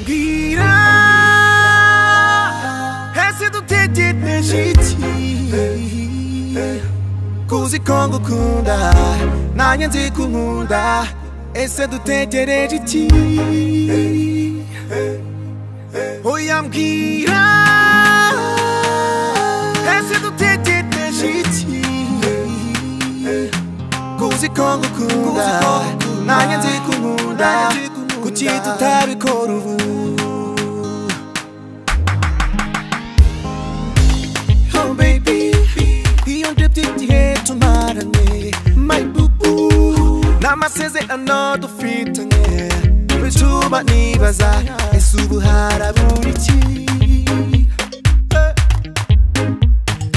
mbwira ese dutegereje iki kuzi ko ngukunda nanjye nzi ko unkunda ese dutegereje iki oya mbwira ese dutegereje iki kuzi ko ngukunda nanjye nzi ko unkunda kuki tutabikora ubu oh baby iyo ndebye igihe tumaranye my boo boo n'amasezerano dufitanye bituma nibaza ese ubu harabura iki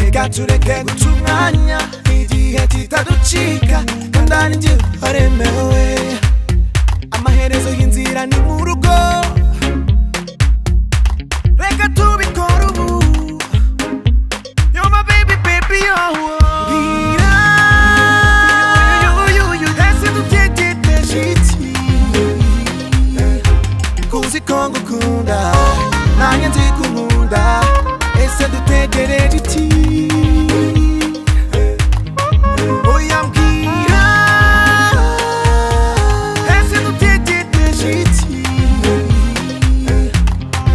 reka tureke guca umwanya igihe kitaducika kandi ari njye waremewe amaherezo y'inzira ni mu rugo reka tubikora ubu you're my baby baby oh mbwira ese dutegereje iki kuzi ko ngukunda nanjye nzi ko unkunda ese dutegereje iki oya mbwira ese dutegereje iki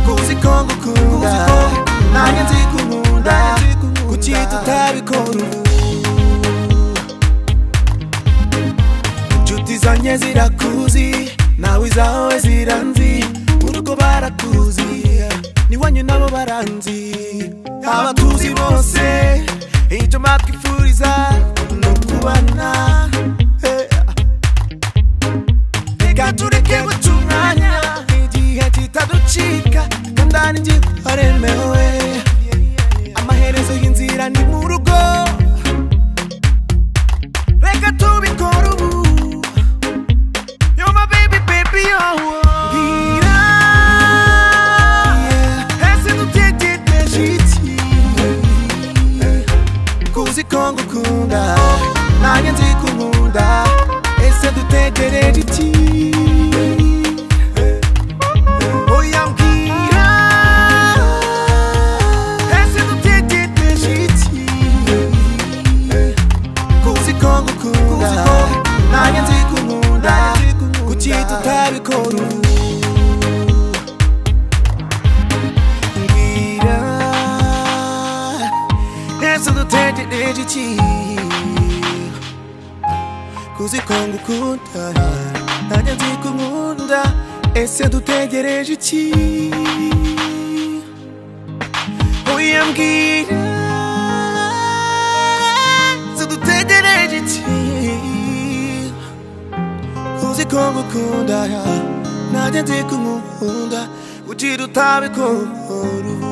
kuzi ko ngukunda nanjye nzi ko unkunda kuki tutabikora ubu inshuti zanjye zirakuzi nawe izawe ziranzi urugo barakuzi n'iwanyu nabo baranzi abatuzi bose icyo batwifuriza ni ukubana reka tureke guca umwanya igihe kitaducika kandi ari njye waremewe amaherezo y'inzira ni mu rugo reka tubikora ubu you're my baby baby oh mbwira ese dutegereje iki kuzi ko ngukunda nanjye nzi ko unkunda ese dutegereje iki oya mbwira ese dutegereje iki kuzi ko ngukunda nanjye nzi ko unkunda kuki tutabikora ubu mbwira ese dutegereje iki kuzi ko ngukunda nanjye nzi ko unkunda ese dutegereje iki oya mbwira ese dutegereje iki kuzi ko ngukunda nanjye nzi ko unkunda kuki tutabikora ubu